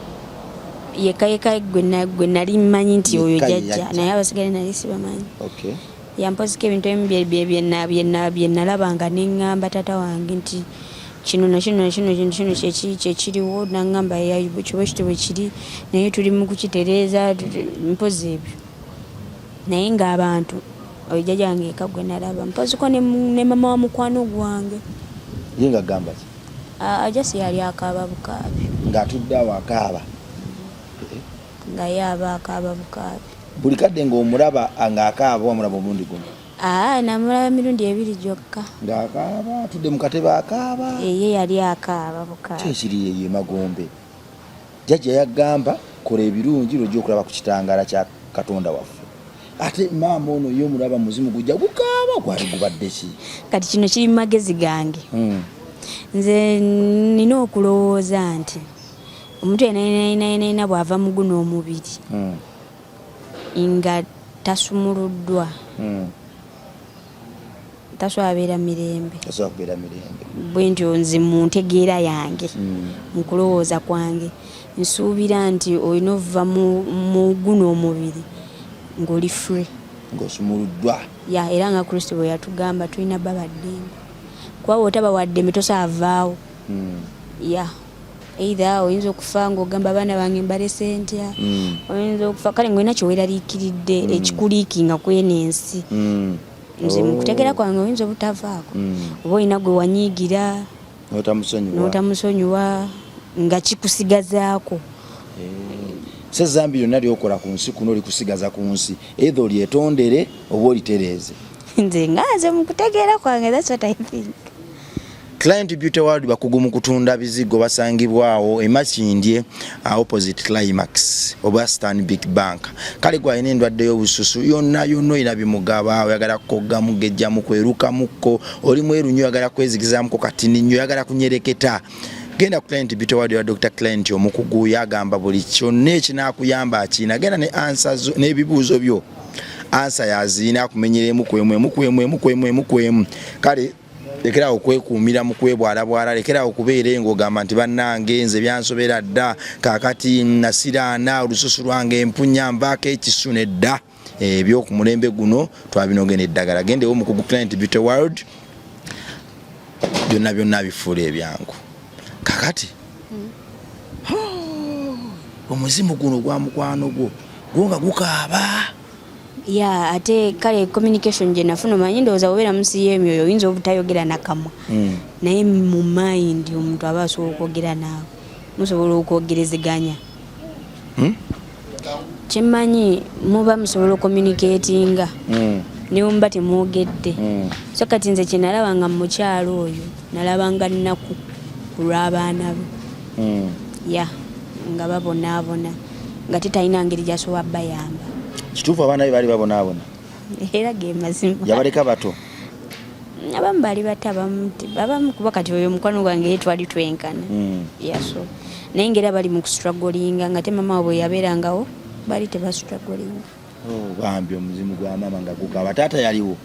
yekayeka gwe nali mmanyi nti oyo jjajja naye abasigale nali sibamanyi yampozika ebintu ebimu bye nalabanga neŋŋamba taata wange nti kino kyekiriwo naŋŋamba yayubu kiba kiti bwe kiri naye tuli mu kukitereeza mpozi ebyo naye ng'abantu oyo jjajja wange eka gwe nalaba mpoziko ne mama wa mukwano gwange ye nga gamba ki ajasi yali akaaba bukaabi ng'atudde awo akaaba nga ye aba akaaba bukaabi buli kadde ng'omulaba ng'akaaba wamulaba omulundi guno namulaba mirundi ebiri gyokka ng'akaaba atudde mu katebe akaaba ye yali akaaba bukaabi kyekiri yeyo emagombe jjajja yagamba kola ebirungi lwojja okulaba ku kitangaala kya Katonda waffe ate maama ono ye omulaba muzimu gujja gukaaba gwali gubadde ki kati kino kiri mu magezi gange nze nina okulowooza nti omuntu yenayina bw'ava mu guno omubiri nga tasumuluddwa tasobola mirembe bwe ntyo nze mu ntegeera yange mu kulowooza kwange nsuubira nti olina ova mu guno omubiri ng'oli free ng'osumuluddwa era nga Kristo bwe yatugamba tulina baba ddembe kuba bw'otaba wa ddembe tosaavaawo either oyinza okufa ng'ogamba abaana bange mbalese ntya oyinza okufa kale ng'olina kyeweeraliikiridde ekikuliikinga kweno ensi nze mukutegera kwange oyinza obutavaako oba olina gwe wanyiigira n'otamusonyiwa nga kikusigazaako sezambi lyonna lyokola ku nsi kuno likusigaza ku nsi either olyetondere oba olitereeze nze ngaze mukutegeera kwange that's what I think. Client Beauty World bakugu mu kutunda bizigo basangibwawo emakindye opposite Climax oba Stanbic Bank kale gwa ine ndwadde y'obususu yonna ina bimugaba oyagala kogga mugejja mu kweruka mukko oli mweru nnyo oyagala kwezigiza muko katini nnyo oyagala kunyereketa genda ku Client Beauty World ya Dr. Client omukugu yagamba buli kyonna ekinakuyamba akina genda ne answers n'ebibuuzo byo answer yazina kumenyeremu kwemu kale lekera okwekuumira mu kwebwalabwala lekera okubeera ng'ogamba nti bannange nze byansobera dda kaakati nasiraana olususu lwange empunya mbaako ekisu nedda ebyoku mulembe guno twabinogena eddagala gendewo mukugu Client Beauty World byonna bifuula ebyangu kakati omuzimu guno gwa mukwano gwo nga gukaaba ate kale communication gye nafuna manyi ndowooza obeera munsi y'emyoyo oyinza obutayogera nakamwa naye mu mind omuntu aba asobola okwogera naawe musobola okwogerezeganya kyemmanyi muba musobola ocommunicatinga ne muba temwogedde so kati nze kye nalabanga mu mukyalo oyo nalabanga nnaku ku lw'abaana be nga babonaabona nga tetalina ngeri gyasobola bayamba kituufu abaana be baali babonaabona era ge mazima yabaleka bato abamu baali bato abamu kuba kati oyo mukwano gwange twali twenkana yaso naye ngera bali mu kustragolinga nga te mama wabwe yabeerangawo bali tebastragolinga bambi omuzimu gwa mama nga gukaba taata yaliwo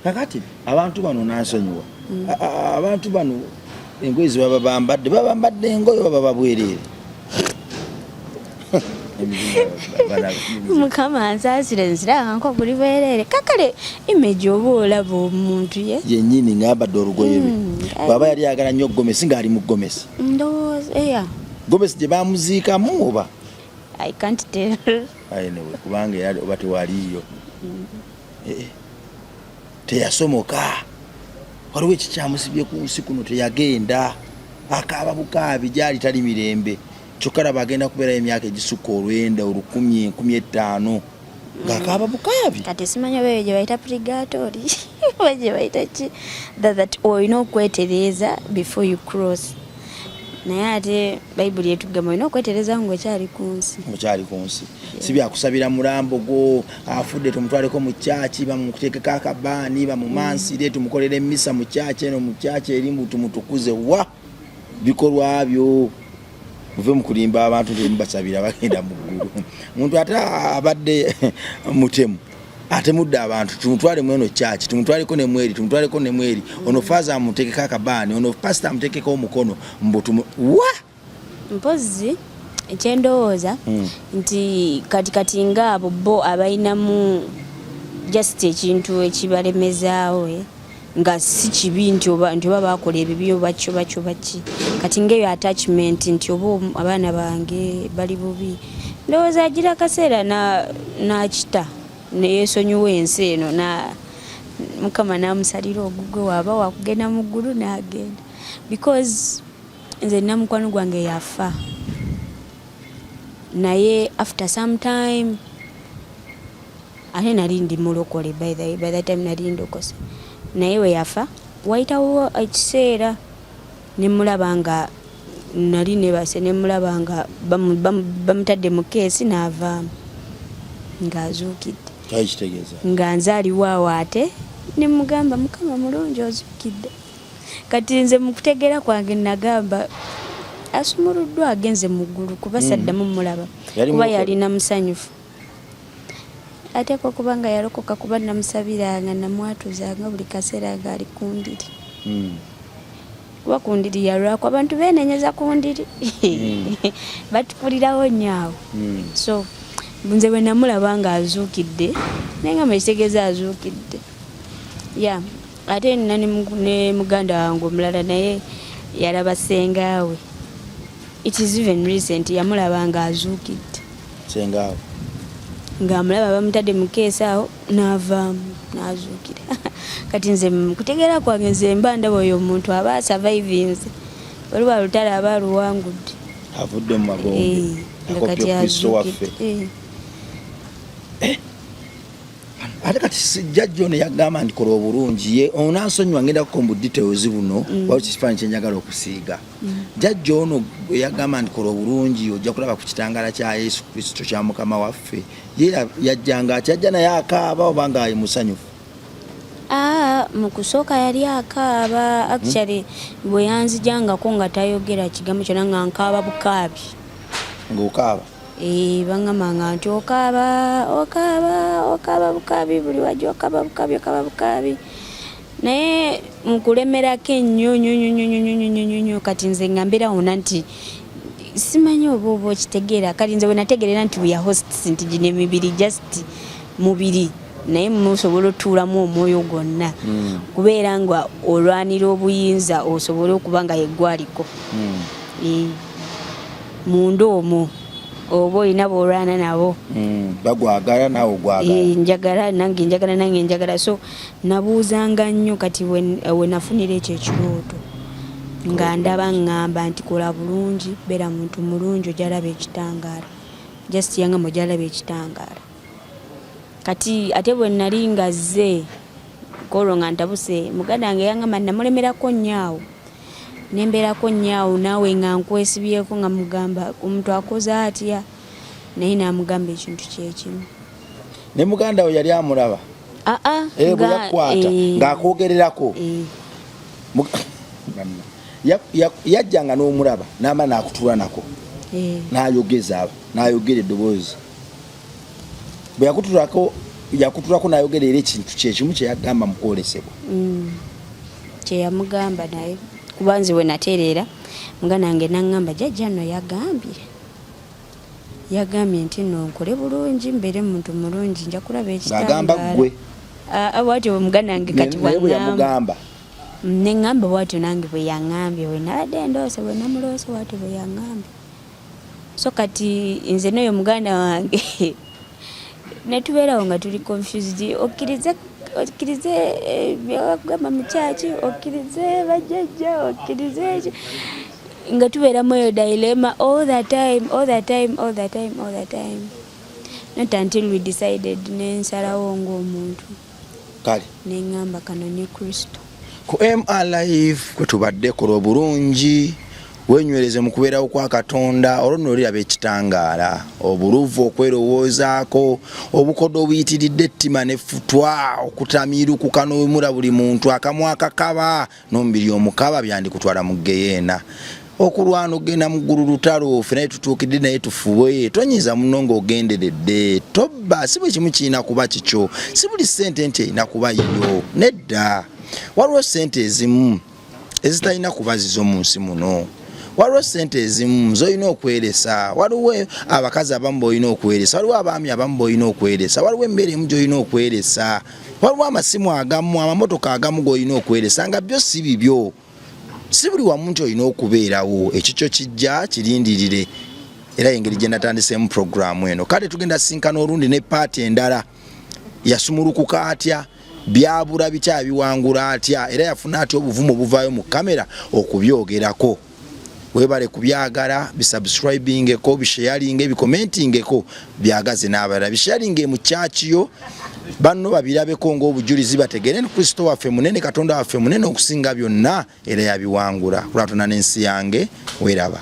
kakati abantu bano nansonyiwa abantu bano engoye zebaba bambadde engoye baba babwereere mukama nsaasire nziranga nko buli bwereere kakale image oba olaba omuntu yennyini ngambadde olugoye lwe bwaba yali ayagala nnyo gomesi ng'ali mu gomesi ndowooza gomesi gye bamuziikamu oba I can't tell anyway kubanga era oba tewaliyo teyasomoka waliwo ekikyamusibye ku nsi kuno teyagenda akaaba bukaabi gyali tali mirembe kyokka laba agenda kubeerayo emyaka egisukka 10,000 ng'akaaba bukaabi kati simanyi oba eyo gye bayita purgatory oba gye bayita ki that olina okwetereeza before you cross naye ate bayibuli etugamba olina okwetereeza ng'okyali ku nsi si byakusabira mulambo gwo afudde tumutwaleko mu kyaki bamukuteekeko akabaani bamumansire tumukolere emmisa mu kyaki eno mu kyaki erimu tumutukuze wa bikolwa byo muve mu kulimba abantu temubasabira bagenda mu ggulu omuntu ate abadde mutemu atemudde abantu tumutwale mweno kyaki tumutwaleko ne mweri ono faaza amuteekeko akabaani ono pasita amuteekeko omukono mbutumu wa mpozi ekyendowooza nti kati ngaabo bo abalinamu just ekintu ekibalemezaawo nga si kibi nti oba bakola ebibi oba ki kati ng'eyo attachment nti oba abaana bange bali bubi ndowooza agira akaseera n'akita neyeesonyiwa ensi eno mukama n'amusalira ogugwe waaba wakugenda mu ggulu n'agenda because nze namukwano gwange yafa naye after some time ate nali ndi mulokole by that time nali ndokose naye we yafa wayitawo ekiseera nemulaba nga nali nebase nemulaba nga bamutadde mu keesi n'avaamu ng'azuukidde nga nzaaliwaawo ate nemugamba mukama mulungi ozuukidde kati nze mu kutegeera kwange nagamba asumuluddwa agenze mu ggulu kuba saddamu mulaba kuba yalina musanyufu ate ko kubanga yalokoka kuba namusabiranga namwatuzanga buli kaseera ng'ali ku ndiri kuba ku ndiri yalwako abantu beenenyeza ku ndiri batupulirawo nnyo so nze bwe namulaba ng'azuukidde naye nga mwekitegeeza azuukidde ate ne muganda wange omulala naye yalaba sengaawe. It is even recent yamulaba nga azuukidde. Sengaawe ng'amulaba bamutadde mu keesi awo n'avaamu n'azuukira. Kati nze kutegeera kwange nze mba ndaba oyo omuntu aba survivinze. Waliwo alutale aba aluwangudde. Avudde mu magombe. Nga kati azuukidde. Ate kati jjajja ono yagamba nti kola obulungi ye onansonyiwa ngenda kukomba details buno waliwo kifaananyi kye njagala okusiiga. Jjajja ono yagamba nti kola obulungi ojja kulaba ku kitangaala kya Yesu Kristo kya Mukama waffe. Ye yajjanga akyajja naye akaaba oba nga ye musanyufu? Mu kusooka yali akaaba. Actually bwe yanzijangako nga tayogera kigambo kyonna nga nkaaba bukaabi. Ng'okaaba? Bangamba nti okaaba bukaabi buli wajja okaaba bukaabi naye nkulemerako ennyo kati nze nga mbeera wonna nti simanyi oba okitegeera. Kati nze bwe nategeerera nti we are hosts nti gino emibiri just mubiri naye musobola otuulamu omwoyo gwonna kubeera nga olwanira obuyinza osobole okuba nga yeggwaliko munda omwo oba olina boolwana nabo bagwagala naawe ogwagala. nange njagala so nabuuzanga nnyo kati we nafunira ekyo ekirooto nga ndaba ŋŋamba nti kola bulungi beera muntu mulungi ojalaba ekitangaala just yangamba ojalaba ekitangaala. Kati ate bwe nali ngazze kolo nga ntabuse muganda wange yangamba namulemerako nnyaawo nembeerako nnyaawo naawe nga nkwesibyeko nga mugamba omuntu akoze atya naye namugamba ekintu kyekimu. Ne muganda we yali amulaba? Bwe yakwata ng'akwogererako yajjanga n'omulaba n'amba n'akutuula nako n'ayogeza n'ayogera eddoboozi. Bwe yakutulako n'ayogera era ekintu kyekimu kye yagamba mu kwolesebwa. Kye yamugamba naye kuba nze we natereera muganda wange n'aŋŋamba jjajja nno yagambye nti nno nkole bulungi mbeere muntu mulungi nja kulaba ekitangaala. Agamba ggwe? Bwatyo muganda wange kati bwagamba neŋŋamba bwatyo nange bwe yaŋŋambye bwe nabadde ndoose bwe namuloose bwatyo bwe yaŋŋambye. So kati nze n'oyo muganda wange netubeerawo nga tuli confused okkirize byagamba mu kyaki okkirize bajjajja okkirize nga tubeeramu eyo dilemma all the time. Not until we decided nensalawo ng'omuntu kale neŋŋamba kano ne Kristo. Ku MR Live kwe tubadde kola obulungi wenywereze mu kubeerawo kwa Katonda olwo noliraba ekitangaala obuluvu okwerowoozaako obukoddo obuyitiridde ettima nefutwa okutamiirukuka n'omula buli muntu akamu akakaba n'omubiri omukaba byandikutwala mu geyeena okulwana ogenda mu ggulu lutalo ffe naye tutuukidde naye tufuwe tonyiza muno ng'ogenderedde tobba si bwe kimu kirina kuba kikyo si buli ssente nti erina kuba yiyo nedda waliwo ssente ezimu ezitalina kuba zizo mu nsi muno. Waliwo ssente ezimu z'olina okweresa, waliwo abakazi abamu b'olina okweresa, waliwo abaami abamu b'olina okweresa, waliwo embeera emu gy'olina okweresa, waliwo amasimu agamu amamotoka agamu g'olina okweresa nga byo si bibyo. Si buli wamu nti olina okubeerawo ekikyo kijja kirindirire era engeri gye natandiseemu puroguramu eno. Kale tugenda sinkana olundi ne paati endala yasumulukuka atya byabula bikyabiwangula atya era yafuna atya obuvumu obuvaayo mu kamera okubyogerako. Webale kubyagala bisubscribingeko bisharinge bikomentingeko byagaze n'abalala bisharinge mu chachiyo banno babirabeko ng'obujulizi bategere Kristo waffe munene Katonda waffe munene okusinga byonna era yabiwangula kulatona n'ensi yange weraba.